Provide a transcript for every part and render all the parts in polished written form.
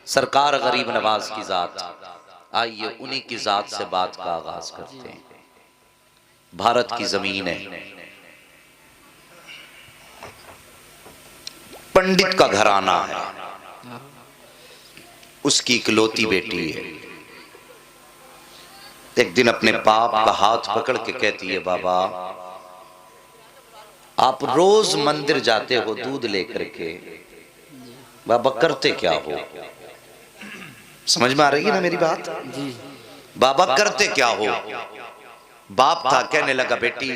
सरकार गरीब नवाज की जात, आइए उन्हीं की जात से बात का आगाज करते हैं। भारत की जमीन है, पंडित का घराना है, उसकी इकलौती बेटी है। एक दिन अपने बाप का हाथ पकड़ के कहती है, बाबा आप रोज मंदिर जाते हो दूध लेकर के, बाबा करते क्या हो? समझ में आ रही है ना मेरी बात? बाबा करते क्या हो? बाप था, कहने लगा बेटी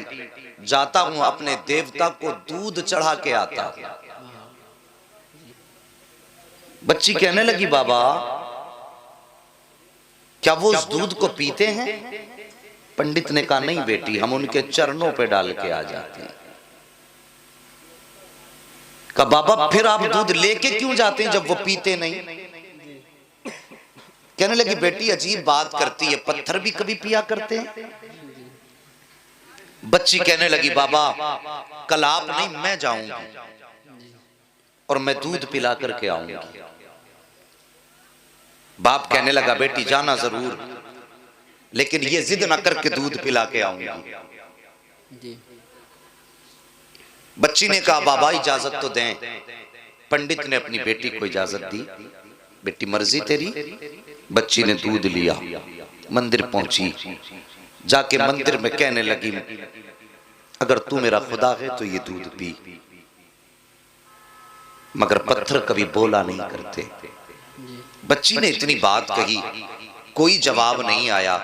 जाता हूं अपने देवता को दूध चढ़ा के आता। बच्ची कहने लगी बाबा क्या वो उस दूध को पीते हैं? पंडित ने कहा नहीं बेटी, हम उनके चरणों पे डाल के आ जाते हैं। कहा बाबा फिर आप दूध लेके क्यों जाते हैं जब वो पीते नहीं? कहने लगी बेटी अजीब बात करती है, पत्थर भी कभी पिया करते हैं। बच्ची कहने लगी बाबा कल आप नहीं मैं जाऊंगी और मैं दूध पिला करके आऊंगी। बाप कहने लगा बेटी जाना जरूर, लेकिन ये जिद ना करके दूध पिला के आऊंगी। बच्ची ने कहा बाबा इजाजत तो दें। पंडित ने अपनी बेटी को इजाजत दी, बेटी मर्जी तेरी। बच्ची ने दूध लिया, मंदिर पहुंची, जाके मंदिर में कहने लगी अगर तू मेरा खुदा है तो ये दूध पी। मगर पत्थर कभी बोला नहीं करते। बच्ची ने इतनी बात कही, कोई जवाब नहीं आया।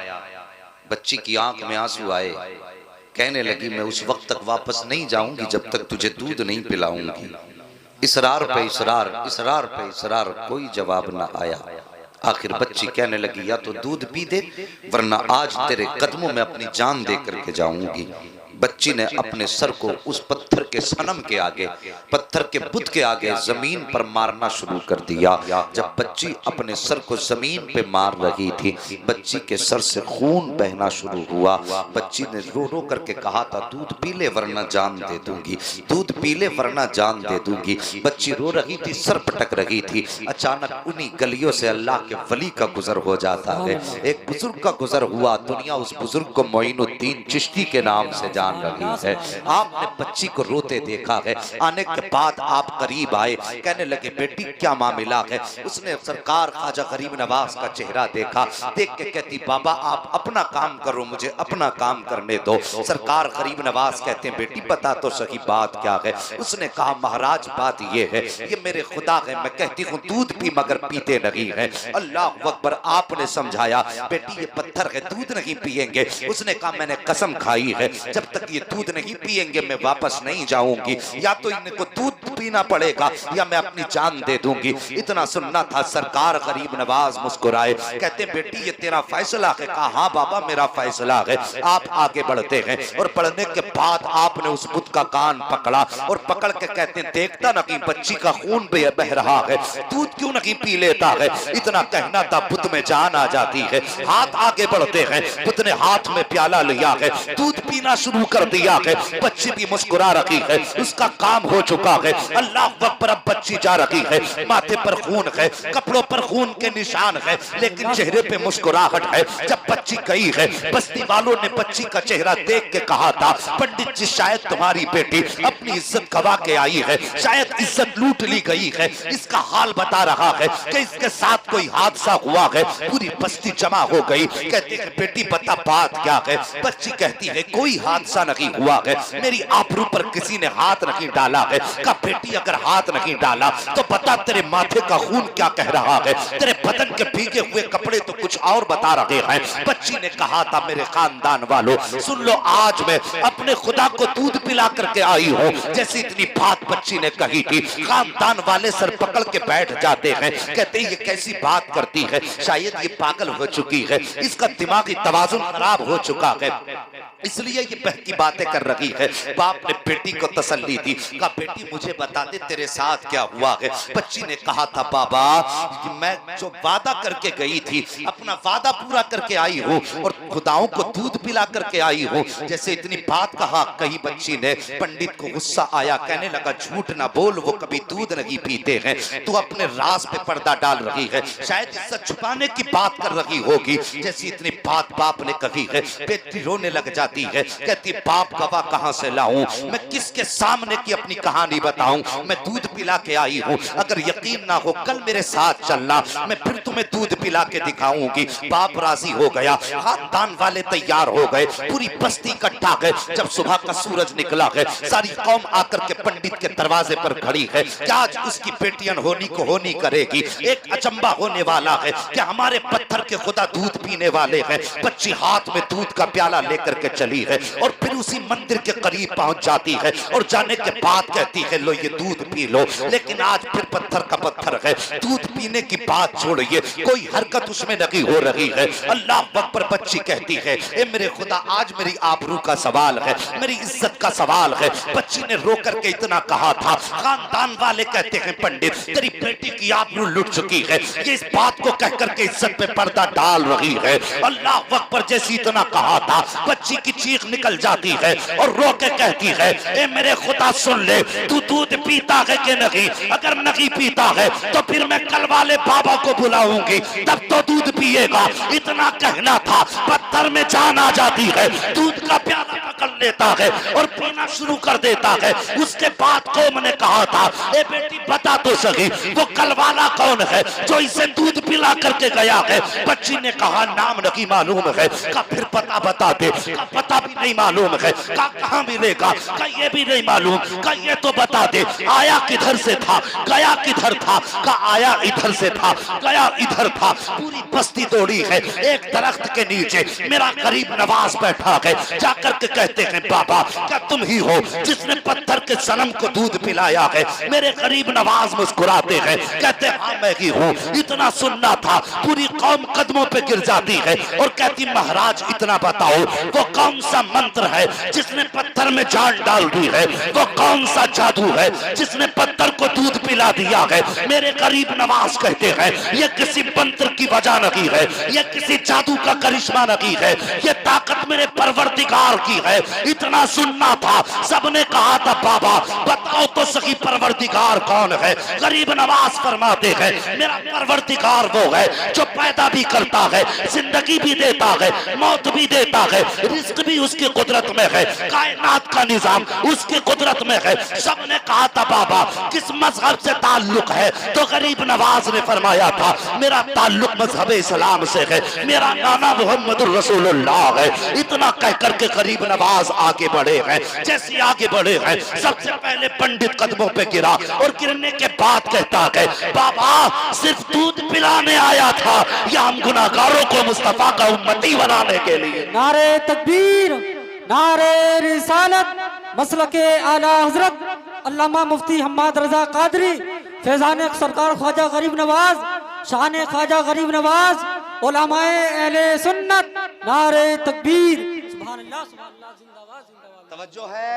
बच्ची की आंख में आंसू आए, कहने लगी मैं उस वक्त तक वापस नहीं जाऊंगी जब तक तुझे दूध नहीं पिलाऊंगी। इसरार पे इसरार, इसरार पे इसरार, कोई जवाब ना आया। आखिर बच्ची कहने लगी या तो दूध पी दे वरना आज तेरे कदमों में अपनी जान दे करके जाऊंगी। बच्ची ने अपने सर को उस पत्थर के सनम के आगे, पत्थर के बुत के आगे जमीन पर मारना शुरू कर दिया। जब बच्ची अपने सर को जमीन पे मार रही थी, बच्ची के सर से खून बहना शुरू हुआ। बच्ची ने रो रो करके कहा था दूध पी ले वरना जान दे दूंगी, दूध पी ले वरना जान दे दूंगी। बच्ची रो रही थी, सर पटक रही थी। अचानक उन्हीं गलियों से अल्लाह के वली का गुजर हो जाता है। एक बुजुर्ग का गुजर हुआ। दुनिया उस बुजुर्ग को मोइनुद्दीन चिश्ती के नाम से जान रही है। आपने बच्ची को रोते देखा है। आने के बाद आप करीब आए, कहने लगे बेटी क्या मामला है? उसने सरकार ख्वाजा गरीब नवाज का चेहरा देखा, देख के कहती बाबा आप अपना काम करो, मुझे अपना काम करने दो। सरकार गरीब नवाज कहते हैं बेटी बता तो सही बात क्या है? उसने कहा महाराज बात ये है, ये मेरे खुदा है, मैं कहती हूँ दूध पी मगर पीते नहीं है। अल्लाह अकबर। आपने समझाया बेटी ये पत्थर है, दूध नहीं पिएंगे। उसने कहा मैंने कसम खाई है जब तक ये दूध नहीं पिएंगे मैं वापस नहीं जाऊंगी, या तो इनको दूध पीना पड़ेगा या मैं अपनी जान दे दूंगी। इतना सुनना था। सरकार गरीब नवाज मुस्कुराए, कहते बेटी ये तेरा फैसला है? कहा हाँ बाबा मेरा फैसला है। आप आगे बढ़ते हैं और बढ़ने के बाद आपने उस बुत का कान पकड़ा और पकड़ के कहते देखता ना कि बच्ची का खून बह रहा है, दूध क्यों नहीं पी लेता है? इतना कहना था, बुत में जान आ जाती है। हाथ आगे बढ़ते हैं, बुत ने हाथ में प्याला लिया है, दूध पीना शुरू कर दिया है। बच्ची भी मुस्कुरा रही है, उसका काम हो चुका है। अल्लाह अकबर। अब बच्ची जा रही है, माथे पर खून है, कपड़ों पर खून के निशान है, लेकिन चेहरे पे मुस्कुराहट है। जब बच्ची गई है, बस्ती वालों ने बच्ची का चेहरा देख के कहा था पंडित जी शायद तुम्हारी बेटी अपनी इज्जत गवा के आई है, शायद इज्जत लूट ली गई है। इसका हाल बता रहा है कि इसके साथ कोई हादसा हुआ है। पूरी बस्ती जमा हो गई, कहती है बेटी बता बात क्या है? बच्ची कहती है कोई हादसा नहीं हुआ है, मेरी आबरू पर किसी ने हाथ नहीं डाला है। का बेटी अगर हाथ नहीं डाला तो बता तेरे माथे का खून क्या कह रहा है? तेरे बदन के भीगे हुए कपड़े तो कुछ और बता रहे हैं। बच्ची ने कहा था मेरे खानदान वालों सुन लो, आज मैं अपने खुदा को दूध पिला करके आई हूँ। जैसी इतनी बात बच्ची ने कही थी, खानदान वाले सर पकड़ के बैठ जाते हैं, कहते ये कैसी बात करती है? शायद ये पागल हो चुकी है, इसका दिमागी तवाजुन खराब हो चुका है, इसलिए ये बहकी बातें कर रही है। बाप ने बेटी को तसल्ली दी, कहा बेटी मुझे बता बता दे तेरे साथ क्या हुआ है। बच्ची ने कहा था बाबा कि मैं जो वादा करके गई थी अपना वादा पूरा करके आई हूँ और खुदाओं को दूध पिला करके आई हूँ। जैसे इतनी बात कही बच्ची ने, पंडित को गुस्सा आया, कहने लगा झूठ ना बोल, वो कभी दूध नहीं पीते हैं, तू अपने राज पे पर्दा डाल रही है, शायद इज्जत छुपाने की बात कर रही होगी। जैसी इतनी बात बाप ने कही है, बेटी रोने लग जाती है, कहती बाप गवाह कहां से लाऊं, मैं किसके सामने की अपनी कहानी बताऊं, मैं दूध पिला के आई हूं, अगर यकीन ना हो कल मेरे साथ चलना, मैं फिर तुम्हें दूध पिला के दिखाऊंगी। बाप राजी हो गया, खानदान वाले तैयार हो गए, पूरी बस्ती इकट्ठा गए। जब सुबह का सूरज निकला है, सारी कौम आकर के पंडित के दरवाजे पर खड़ी है कि आज उसकी बेटियां होनी को होनी करेगी। एक अचंबा होने वाला है कि हमारे पत्थर के खुदा दूध पीने वाले हैं। बच्ची हाथ में दूध का प्याला लेकर के चली है और फिर उसी मंदिर के करीब पहुंच जाती है और जाने के बाद कहती है लो ये दूध पी लो। लेकिन आज फिर पत्थर का पत्थर है, दूध पीने की बात छोड़िए, कोई हरकत उसमें नहीं हो रही है। अल्लाह अकबर बच्ची कहती है ए मेरे खुदा आज मेरी आबरू का सवाल है, मेरी इज्जत का सवाल है। बच्ची ने रो करके इतना कहा था, खानदान वाले कहते हैं पंडित तेरी बेटी की आबरू लुट चुकी है, ये इस बात को कह करके इज्जत पे पर्दा डाल रही है। अल्लाह अकबर जैसी इतना कहा था, बच्ची की चीख निकल जाती है और रो के कहती है ए मेरे खुदा सुन ले, तू दूध पीता है कि नहीं, अगर नहीं पीता है तो फिर मैं कल वाले बाबा को बुलाऊंगी, तब तो दूध पिएगा। इतना कहना था, पत्थर में जान आ जाती है, दूध का प्याला पकड़ लेता है और पीना शुरू कर देता है। उसके बाद कौम ने कहा था ए बेटी बता तो सही वो कल वाला कौन है जो इसे दूध पिला करके गया है। बच्ची ने कहा नाम नहीं मालूम है, का फिर पता बता दे, का पता भी नहीं मालूम है, का कहां मिलेगा, का ये भी नहीं मालूम, का ये तो बता दे आया किधर से था, गया किधर था, का आया इधर से था, गया इधर था। पूरी बस्ती दौड़ी है, एक दरख्त के नीचे मेरा गरीब नवाज बैठा है, जाकर के कहते हैं बाबा क्या तुम ही हो जिसने पत्थर के सनम को दूध पिलाया है। मेरे गरीब नवाज मुस्कुराते हैं, कहते हाँ मैं ही हूँ। इतना सुनना था, पूरी कौम कदमों पे गिर जाती है और कहती महाराज इतना बताओ वो कौन सा मंत्र है जिसने पत्थर में जान डाल दी है, वो कौन सा जादू है जिसने पत्थर को दूध पिला दिया है। मेरे गरीब नवाज कहते हैं ये किसी मंत्र की वजह नहीं है, ये किसी जादू का करिश्मा नहीं है, ये ताकत मेरे परवरदिगार की है। इतना सुनना था, सबने कहा था बाबा बताओ तो सही परवरदिगार कौन है। गरीब नवाज फरमाते हैं मेरा परवरदिगार वो है जो पैदा भी करता है, जिंदगी भी देता है, मौत भी देता है, रिस्क भी उसकी कुदरत में है, कायनात का निजाम उसकी कुदरत में है। सबने कहा था बाबा किस मजहब से ताल्लुक है, तो गरीब नवाज ने फरमाया था मेरा ताल्लुक मजहब इस्लाम से है, मेरा नाना मोहम्मद रसूलुल्लाह है। इतना कह करके गरीब नवाज आगे बढ़े हैं। जैसे आगे बढ़े हैं सबसे पहले पंडित कदमों पे गिरा और गिरने के बाद कहता है बाबा सिर्फ दूध पिलाने आया था या हम गुनाहगारों को मुस्तफा का उम्मती बनाने के लिए। नारे तकबीर, नारे रिसालत, मसलके आला हजरत अल्लामा मुफ्ती हम्माद रजा कादरी, फैजान सरकार ख्वाजा गरीब नवाज, शान ख्वाजा गरीब नवाज, उलमाए अहले सुन्नत, नारे तकबीर, सुभान अल्लाह जिंदाबाद जिंदाबाद। तवज्जो है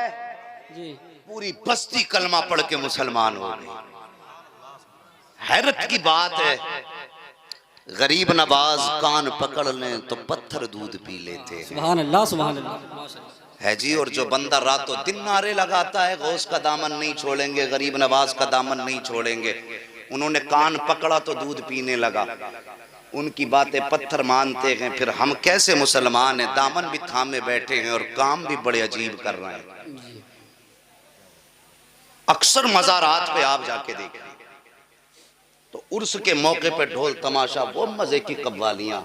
जी, पूरी बस्ती कलमा पढ़ के मुसलमान हो गई। हैरत की बात है गरीब नवाज कान पकड़ लें तो पत्थर दूध पी लेते हैं। सुभान अल्लाह सुभान अल्लाह है जी। और जो बंदा रातों दिन नारे लगाता है गौस का दामन नहीं छोड़ेंगे, गरीब नवाज का दामन नहीं छोड़ेंगे, उन्होंने कान पकड़ा तो दूध पीने लगा। उनकी बातें पत्थर मानते हैं, फिर हम कैसे मुसलमान हैं, दामन भी थामे बैठे हैं और काम भी बड़े अजीब कर रहे हैं। अक्सर मज़ारात पे आप जाके देखें तो उर्स के मौके पे ढोल तमाशा, वो मजे की कव्वालियां।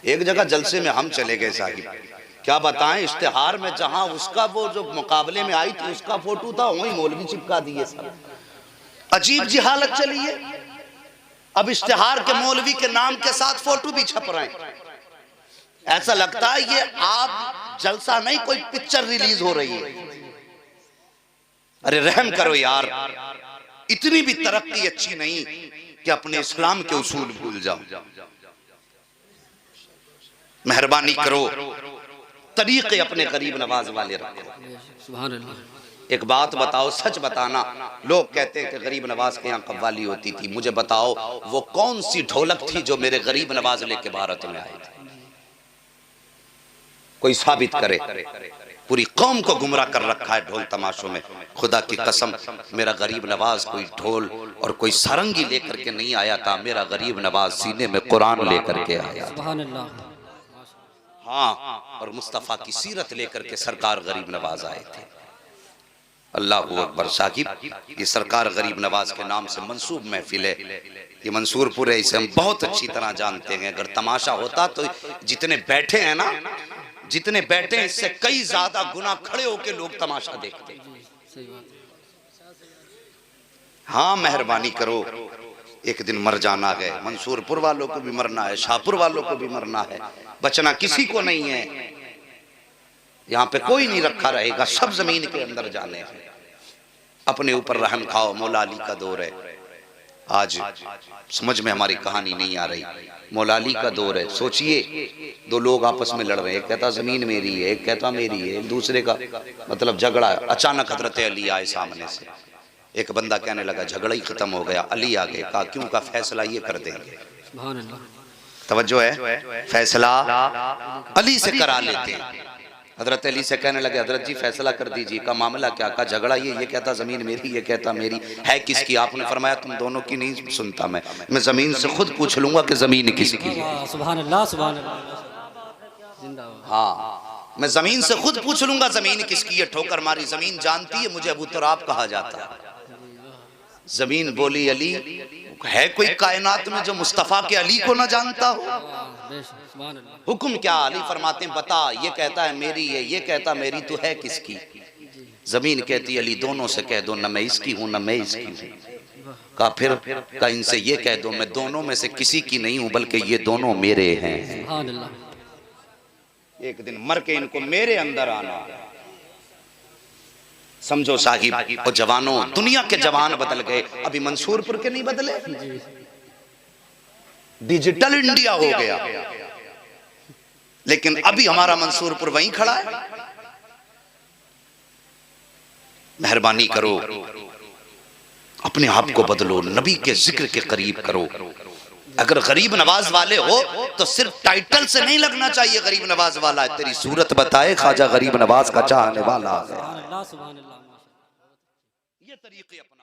एक जगह जलसे में हम चले गए साहिब, क्या बताएं, इश्तिहार में जहां उसका वो जो मुकाबले में आई थी उसका फोटो था वहीं मौलवी चिपका दिए सब। अजीब जी हालत चली है। अब इश्तिहार के मौलवी के नाम के साथ फोटो भी छप रहे हैं। ऐसा लगता है ये आप जलसा नहीं, कोई पिक्चर रिलीज हो रही है। अरे रहम करो यार, इतनी भी तरक्की अच्छी नहीं कि अपने इस्लाम के उसूल भूल जाओ। मेहरबानी करो, तरीके अपने गरीब नवाज वाले रखो। सुभान अल्लाह। एक बात बताओ, सच बताना। लोग कहते हैं कि गरीब नवाज के यहाँ कव्वाली होती थी, मुझे बताओ वो कौन सी ढोलक थी जो मेरे गरीब नवाज लेके भारत में आई थी? कोई साबित करे। पूरी कौम को गुमराह कर रखा है ढोल तमाशों में। खुदा की कसम, मेरा गरीब नवाज कोई ढोल और कोई सारंगी लेकर के नहीं आया था। मेरा गरीब नवाज सीने में कुरान लेकर के आया। सुभान अल्लाह। हाँ, और मुस्तफ़ा की सीरत लेकर के सरकार गरीब नवाज आए थे। अल्लाह अकबर। साकिब, ये सरकार गरीब नवाज के नाम से मंसूब महफिल है, ये मंसूरपुर है, इसे हम बहुत अच्छी तरह जानते हैं। अगर तमाशा होता तो जितने बैठे हैं ना, जितने बैठे हैं इससे कई ज्यादा गुना खड़े होके लोग तमाशा देखते हैं। हाँ, मेहरबानी करो, एक दिन मर जाना है। मंसूरपुर वालों को भी मरना है, शाहपुर वालों को भी मरना है, बचना किसी को नहीं है। यहाँ पे कोई नहीं रखा रहेगा, सब जमीन के अंदर जाने हैं। अपने ऊपर रहम खाओ, मौला अली का दौर है। आज समझ में हमारी कहानी नहीं आ रही, मौला अली का दौर है। सोचिए, दो लोग आपस में लड़ रहे हैं, एक कहता जमीन मेरी है, एक कहता मेरी है, एक दूसरे का मतलब झगड़ा है। अचानक हजरत अली आए सामने से। एक बंदा कहने लगा झगड़ा ही खत्म हो गया। अली आ गए, कहा क्यों? का फैसला ये कर देंगे। तवज्जो है, फैसला अली से करा लेते हैं। हजरत अली से कहने लगे हजरत जी फैसला कर दीजिए। का मामला क्या? का झगड़ा ये कहता जमीन मेरी, ये कहता मेरी है। किसकी? आपने फरमाया तुम दोनों की नहीं सुनता मैं जमीन से खुद पूछ लूंगा कि जमीन किसकी है। सुभान अल्लाह, सुभान अल्लाह, जिंदाबाद। हाँ, मैं जमीन से खुद पूछ लूंगा जमीन किसकी है। ठोकर मारी, जमीन जानती है मुझे अबू तुराब कहा जाता है। जमीन बोली अली, है कोई कायनात में जो मुस्तफा के अली को ना जानता हो? हुक्म क्या? अली फरमाते हैं बता, ये कहता है मेरी है, ये कहता मेरी, तो है किसकी? जमीन कहती अली दोनों से कह दो, न मैं इसकी हूं न मैं इसकी हूं। कहा फिर? कहा इनसे ये कह दो मैं दोनों में से किसी की नहीं हूं, बल्कि ये दोनों मेरे हैं। एक दिन मर के इनको मेरे अंदर आना। समझो साहिब और जवानों, दुनिया के जवान बदल गए, अभी मंसूरपुर के नहीं बदले। डिजिटल इंडिया हो गया, लेकिन अभी हमारा मंसूरपुर वहीं खड़ा है। मेहरबानी करो, अपने आप को बदलो, नबी के जिक्र के करीब करो। अगर गरीब नवाज वाले हो तो सिर्फ टाइटल से नहीं लगना चाहिए गरीब नवाज वाला है। तेरी सूरत बताए ख्वाजा गरीब नवाज का चाहने वाला है। ये तरीके अपनाओ।